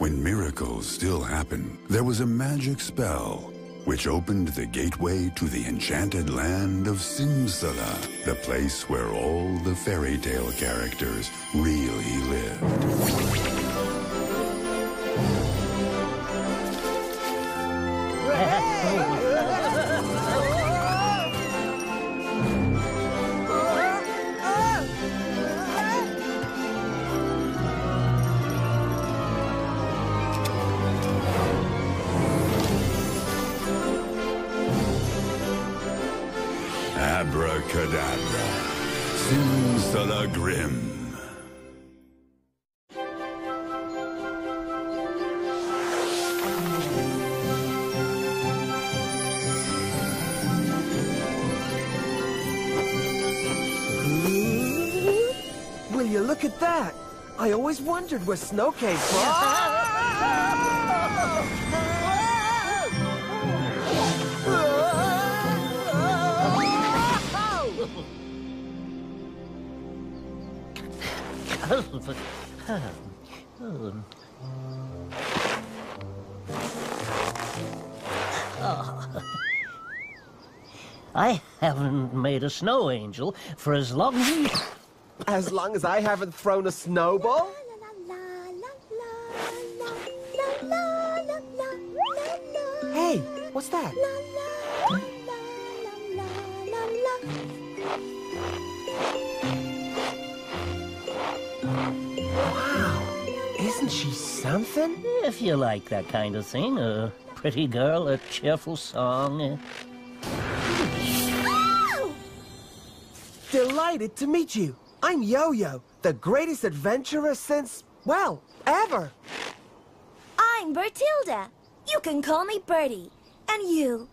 when miracles still happen, there was a magic spell which opened the gateway to the enchanted land of Simsala, the place where all the fairy tale characters really lived. Abracadabra, Simsalagrim. Will you look at that? I always wondered where snow came from. I haven't made a snow angel for as long as... As long as I haven't thrown a snowball? Hey, what's that? Wow, isn't she something? If you like that kind of thing, a pretty girl, a cheerful song... Delighted to meet you. I'm Yo-Yo, the greatest adventurer since, well, ever. I'm Bertilda. You can call me Bertie. And you're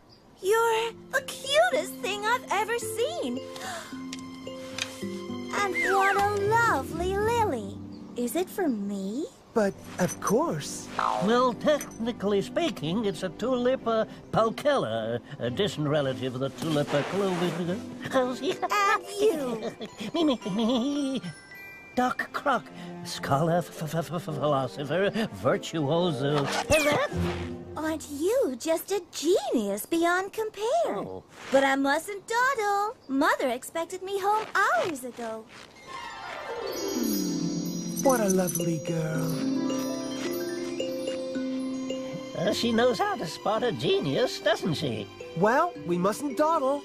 the cutest thing I've ever seen. And what a lovely lily. Is it for me? But, of course. Well, technically speaking, it's a tulip pulchella, a distant relative of the tulip clover. And you. Me. Doc Croc, scholar, philosopher, virtuoso. Aren't you just a genius beyond compare? Oh. But I mustn't dawdle. Mother expected me home hours ago. What a lovely girl. She knows how to spot a genius, doesn't she? Well, we mustn't dawdle.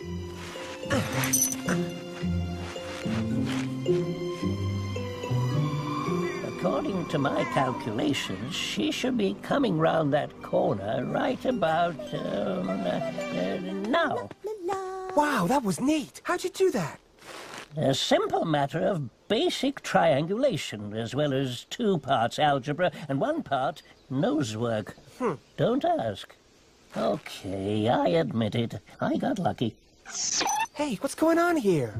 According to my calculations, she should be coming round that corner right about now. Wow, that was neat. How'd you do that? A simple matter of basic triangulation, as well as 2 parts algebra and 1 part nosework. Don't ask. Okay, I admit it. I got lucky. Hey, what's going on here?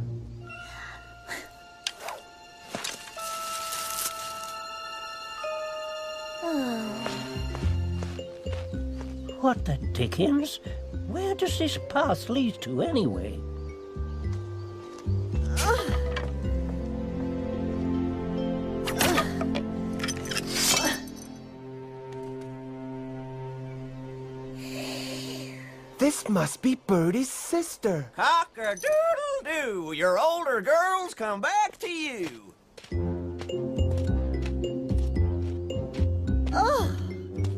What the dickens? Where does this path lead to, anyway? This must be Birdie's sister. Cock-a-doodle-doo! Your older girls come back to you.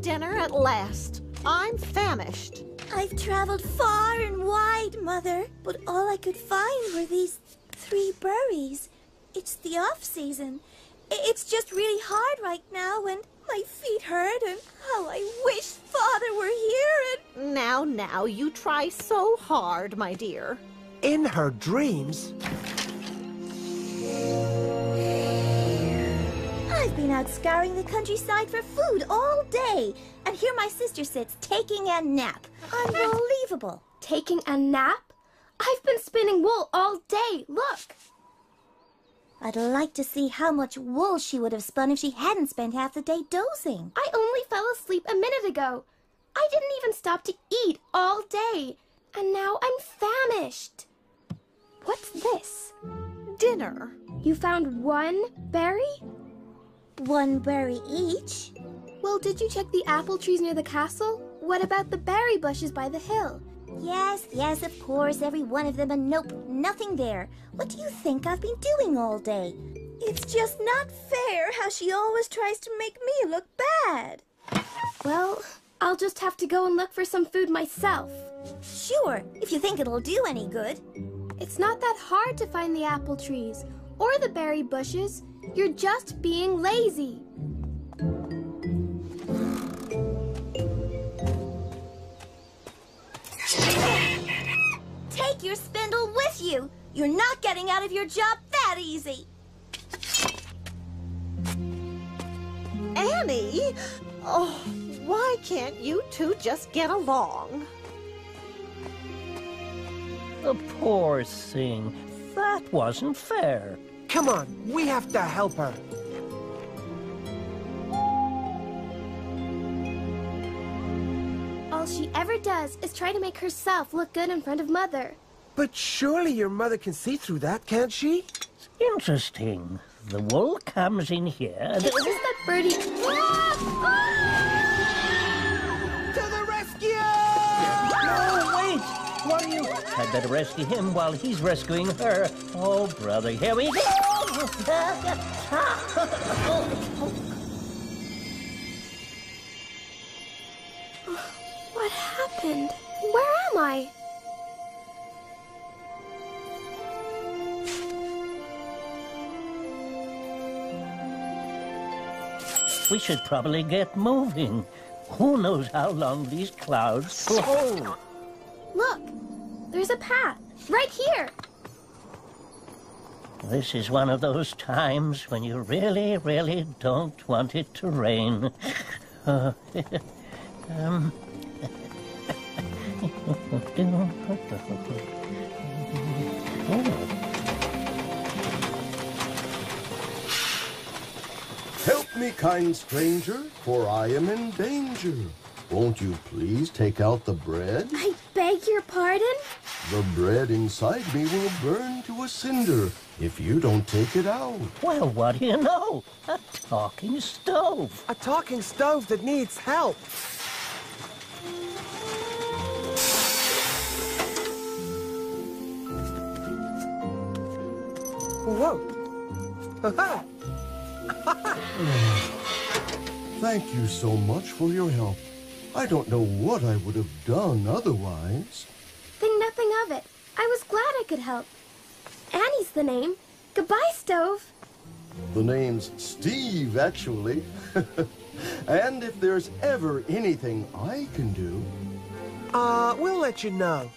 Dinner at last. I'm famished. I've traveled far and wide, Mother, but all I could find were these 3 berries. It's the off-season. It's just really hard right now, and my feet hurt, and how I wish Father were here, and... Now, you try so hard, my dear. In her dreams. I've been out scouring the countryside for food all day, and here my sister sits taking a nap. Unbelievable. Taking a nap? I've been spinning wool all day, look. I'd like to see how much wool she would have spun if she hadn't spent half the day dozing. I only fell asleep a minute ago. I didn't even stop to eat all day, and now I'm famished. What's this? Dinner. You found 1 berry? 1 berry each? Well, did you check the apple trees near the castle? What about the berry bushes by the hill? Yes, of course, every one of them, and nope, nothing there. What do you think I've been doing all day? It's just not fair how she always tries to make me look bad. Well, I'll just have to go and look for some food myself. Sure, if you think it'll do any good. It's not that hard to find the apple trees or the berry bushes. You're just being lazy. Take your spindle with you. You're not getting out of your job that easy. Annie? Oh, why can't you two just get along? The poor thing. That wasn't fair. Come on, we have to help her. All she ever does is try to make herself look good in front of Mother. But surely your mother can see through that, can't she? Interesting. The wool comes in here and... It's just that Birdie... To the rescue! No, wait! What are you... I'd better rescue him while he's rescuing her. Oh, brother, here we go! What happened? Where am I? We should probably get moving. Who knows how long these clouds will hold? Look, there's a path right here. This is one of those times when you really, really don't want it to rain. Help me, kind stranger, for I am in danger. Won't you please take out the bread? I beg your pardon? The bread inside me will burn to a cinder if you don't take it out. Well, what do you know? A talking stove. A talking stove that needs help. Whoa. Ha-ha. Thank you so much for your help. I don't know what I would have done otherwise. Think nothing of it. I was glad I could help. Annie's the name. Goodbye, Stove. The name's Steve, actually. And if there's ever anything I can do... We'll let you know.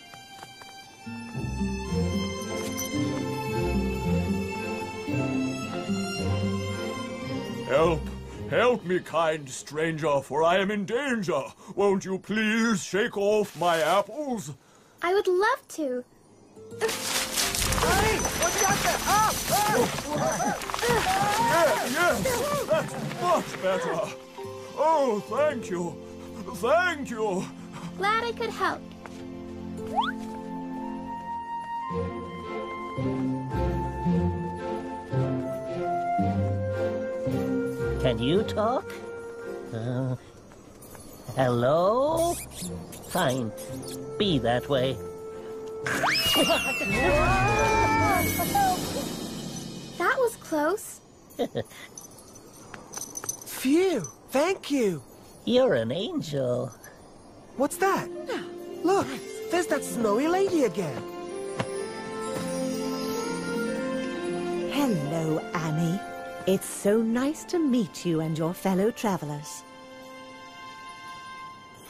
Help! Help me, kind stranger, for I am in danger. Won't you please shake off my apples? I would love to. Hey, what's that there? Yes, that's much better. Oh, thank you. Thank you. Glad I could help. Can you talk? Hello? Fine. Be that way. That was close. Phew, thank you. You're an angel. What's that? Look, there's that snowy lady again. Hello, Annie. It's so nice to meet you and your fellow travelers.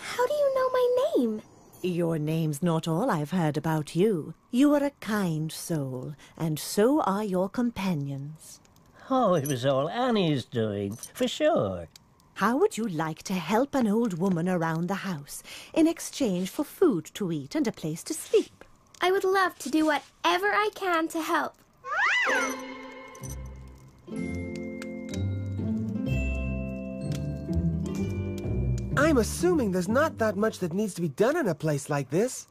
How do you know my name? Your name's not all I've heard about you. You are a kind soul, and so are your companions. Oh, it was all Annie's doing, for sure. How would you like to help an old woman around the house in exchange for food to eat and a place to sleep? I would love to do whatever I can to help. I'm assuming there's not that much that needs to be done in a place like this.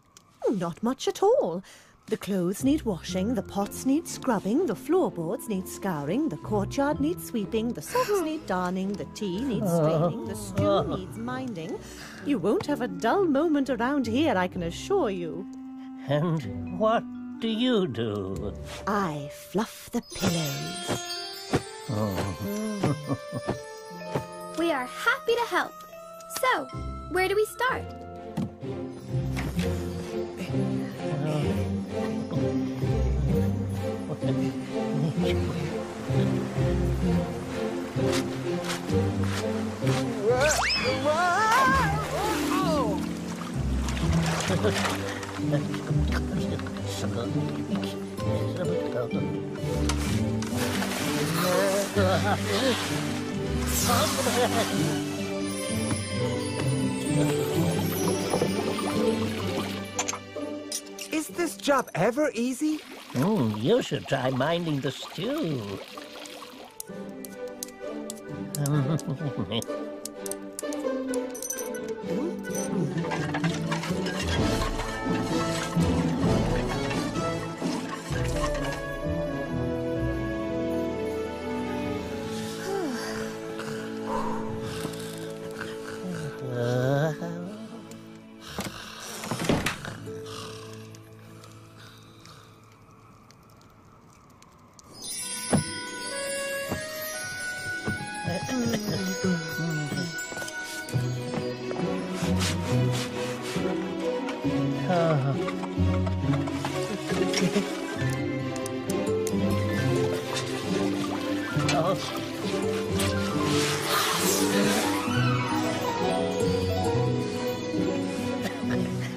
Not much at all. The clothes need washing, the pots need scrubbing, the floorboards need scouring, the courtyard needs sweeping, the socks need darning, the tea needs straining, the stew needs minding. You won't have a dull moment around here, I can assure you. And what do you do? I fluff the pillows. We are happy to help. So, where do we start? Is this job ever easy? You should try minding the stew.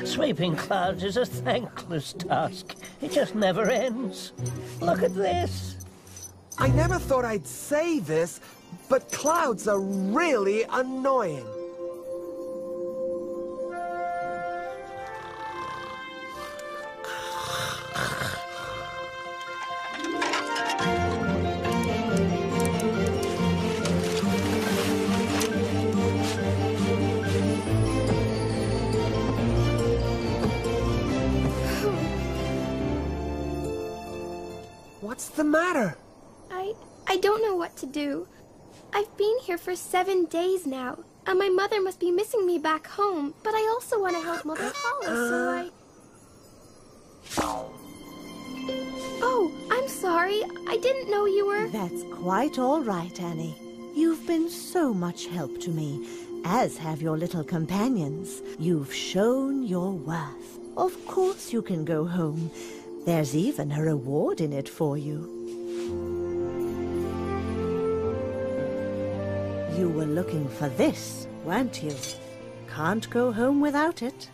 Sweeping clouds is a thankless task. It just never ends. Look at this. I never thought I'd say this, but clouds are really annoying. What's the matter? I don't know what to do. I've been here for 7 days now, and my mother must be missing me back home, but I also want to help Mother Holla, so Oh, I'm sorry. I didn't know you were... That's quite all right, Annie. You've been so much help to me, as have your little companions. You've shown your worth. Of course you can go home. There's even a reward in it for you. You were looking for this, weren't you? Can't go home without it.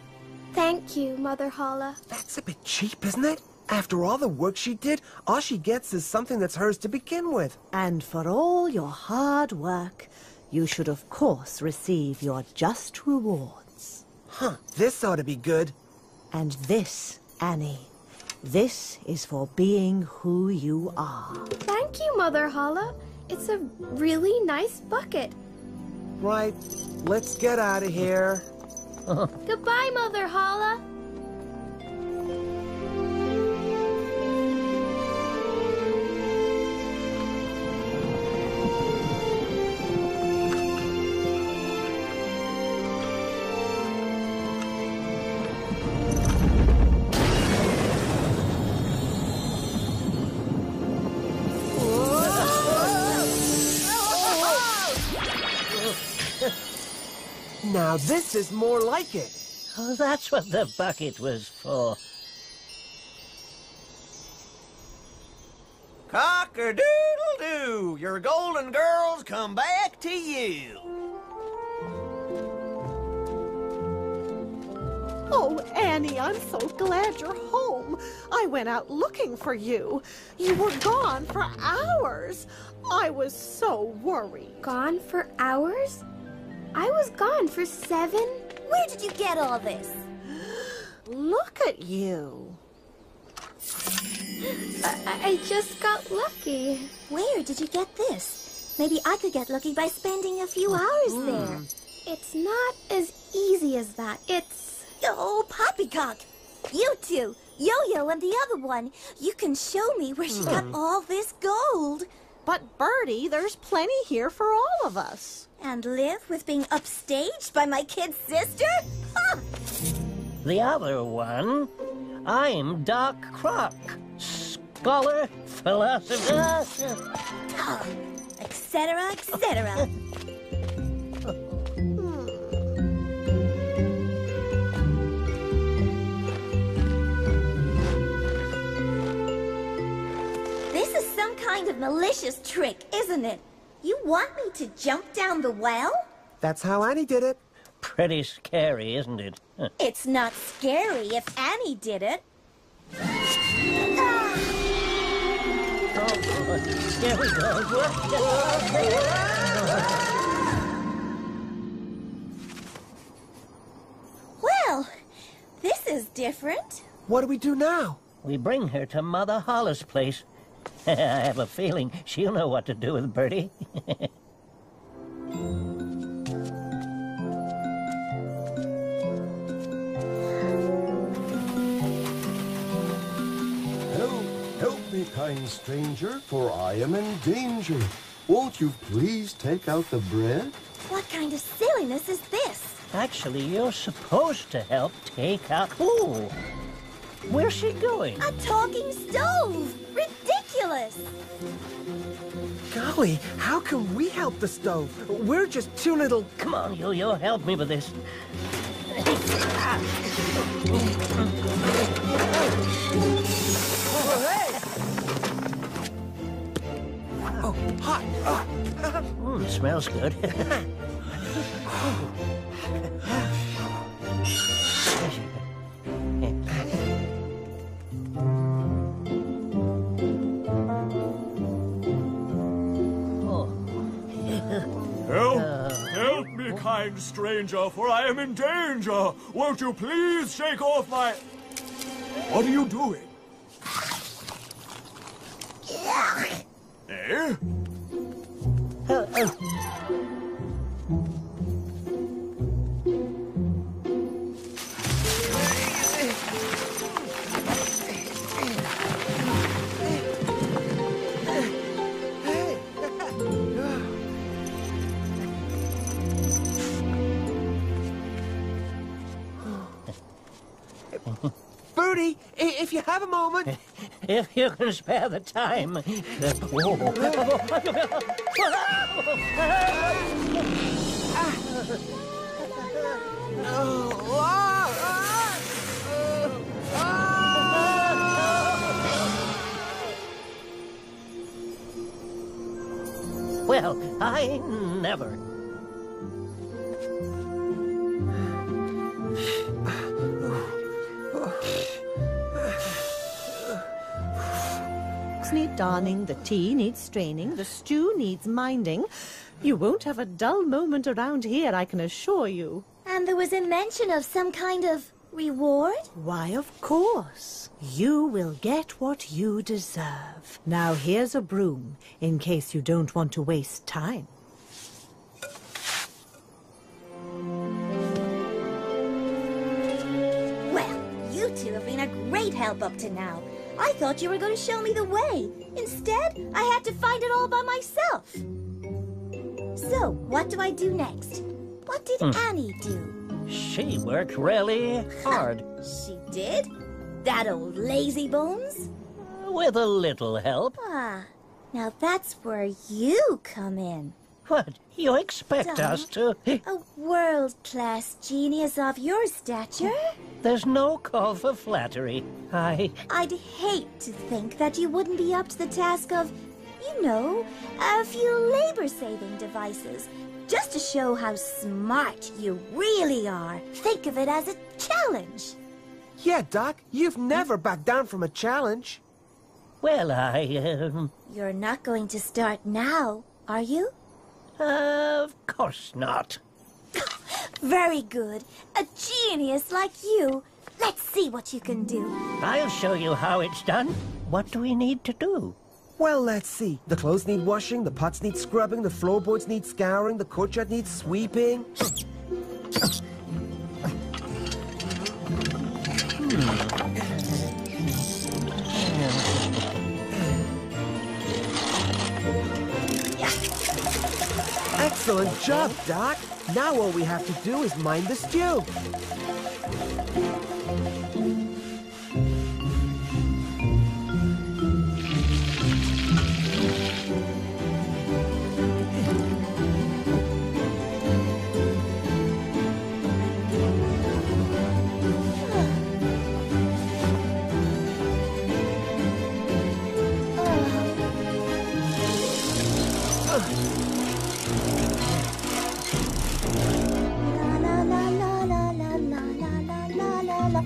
Thank you, Mother Holla. That's a bit cheap, isn't it? After all the work she did, all she gets is something that's hers to begin with. And for all your hard work, you should of course receive your just rewards. Huh, this ought to be good. And this, Annie, this is for being who you are. Thank you, Mother Holla. It's a really nice bucket. Right, let's get out of here. Goodbye, Mother Holla. Now this is more like it. Oh, that's what the bucket was for. Cock-a-doodle-doo! Your golden girls come back to you. Oh, Annie, I'm so glad you're home. I went out looking for you. You were gone for hours. I was so worried. Gone for hours? I was gone for 7. Where did you get all this? Look at you. I just got lucky. Where did you get this? Maybe I could get lucky by spending a few hours there. It's not as easy as that. It's... Oh, Poppycock! You two, Yo-Yo and the other one. You can show me where she got all this gold. But Bertie, there's plenty here for all of us. And live with being upstaged by my kid sister? Huh. The other one, I'm Doc Croc, scholar, philosopher, etc., etc. This is some kind of malicious trick, isn't it? You want me to jump down the well? That's how Annie did it. Pretty scary, isn't it? It's not scary if Annie did it. Oh, there we go. Well, this is different. What do we do now? We bring her to Mother Hollis' place. I have a feeling she'll know what to do with Bertie. Help me, kind stranger, for I am in danger. Won't you please take out the bread? What kind of silliness is this? Actually, you're supposed to help take out... Ooh! Where's she going? A talking stove! Ridiculous! Golly, how can we help the stove? We're just two little... Come on, Yo-Yo, help me with this. Oh, hot! Smells good. Help me, kind stranger, for I am in danger. Won't you please shake off my... What are you doing? Eh? Bertie, if you have a moment... If you can spare the time. Well, I never. Need darning, the tea needs straining, the stew needs minding. You won't have a dull moment around here, I can assure you. And there was a mention of some kind of reward? Why, of course. You will get what you deserve. Now here's a broom, in case you don't want to waste time. Well, you two have been a great help up to now. I thought you were going to show me the way. Instead, I had to find it all by myself. So, what do I do next? What did Annie do? She worked really hard. She did? That old lazy bones? With a little help. Ah, now that's where you come in. What? You expect us to... A world-class genius of your stature? There's no call for flattery. I'd hate to think that you wouldn't be up to the task of, you know, a few labor-saving devices, just to show how smart you really are. Think of it as a challenge. Yeah, Doc, you've never backed down from a challenge. Well, You're not going to start now, are you? Of course not. Very good. A genius like you. Let's see what you can do. I'll show you how it's done. What do we need to do? Well, let's see. The clothes need washing, the pots need scrubbing, the floorboards need scouring, the courtyard needs sweeping. Excellent job, Doc. Now all we have to do is mind the stew. La la la la la la la la la la la.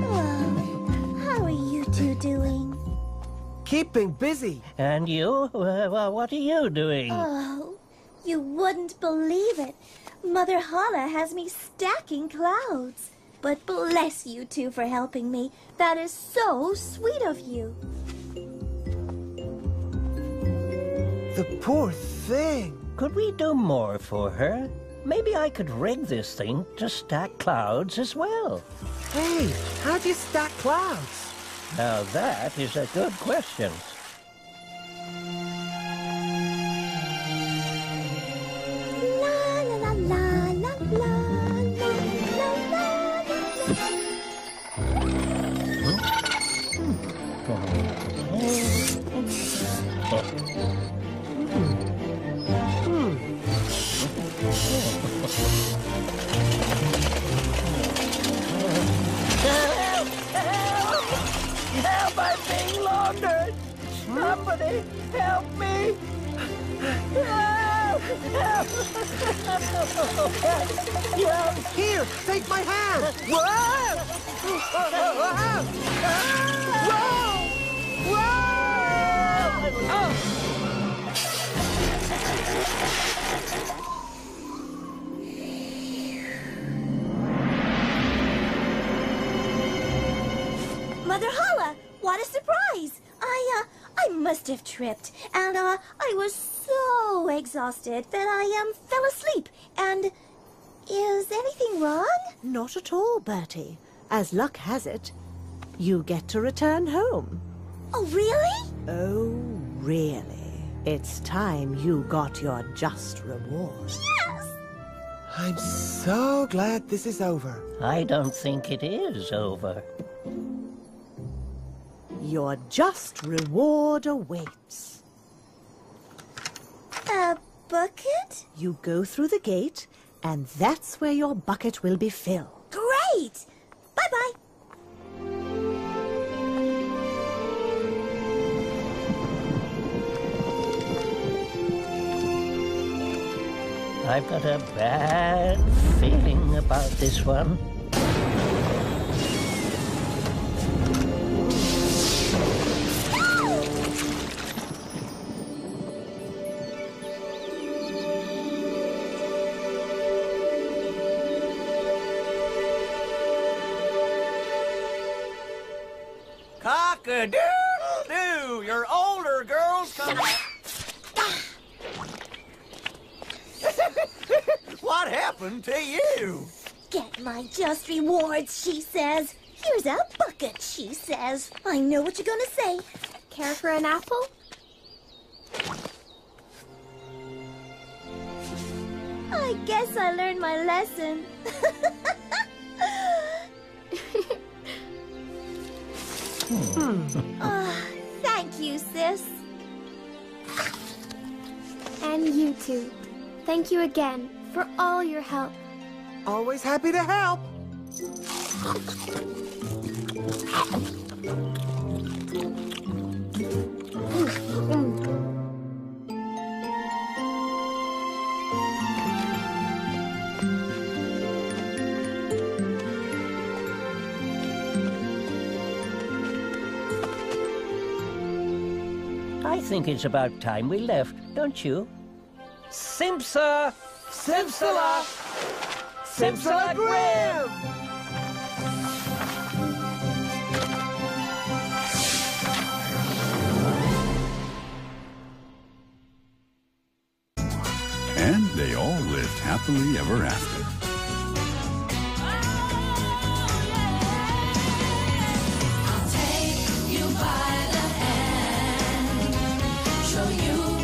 Oh, how are you two doing? Keeping busy. And you? What are you doing? Oh, you wouldn't believe it. Mother Holla has me stacking clouds. But bless you two for helping me. That is so sweet of you. The poor thing. Could we do more for her? Maybe I could rig this thing to stack clouds as well. Hey, how do you stack clouds? Now that is a good question. La la la la la la la la la. Help! I'm being laundered! Somebody help me! Help! Help! Here, take my hand. Whoa! Whoa! Whoa! Mother Holla, what a surprise! I must have tripped, and I was so exhausted that I fell asleep. And is anything wrong? Not at all, Bertie. As luck has it, you get to return home. Oh, really? Oh, really? It's time you got your just reward. Yes! I'm so glad this is over. I don't think it is over. Your just reward awaits. A bucket? You go through the gate, and that's where your bucket will be filled. Great! Bye-bye. I've got a bad feeling about this one. Cock-a-doodle-doo! Your older girls come... What happened to you? Get my just rewards, she says. Here's a bucket, she says. I know what you're gonna say. Care for an apple? I guess I learned my lesson. Thank you, sis. And you too. Thank you again for all your help. Always happy to help. I think it's about time we left, don't you? Simsa! Simsala! Simsala Grim! And they all lived happily ever after. I'll take you by the hand, show you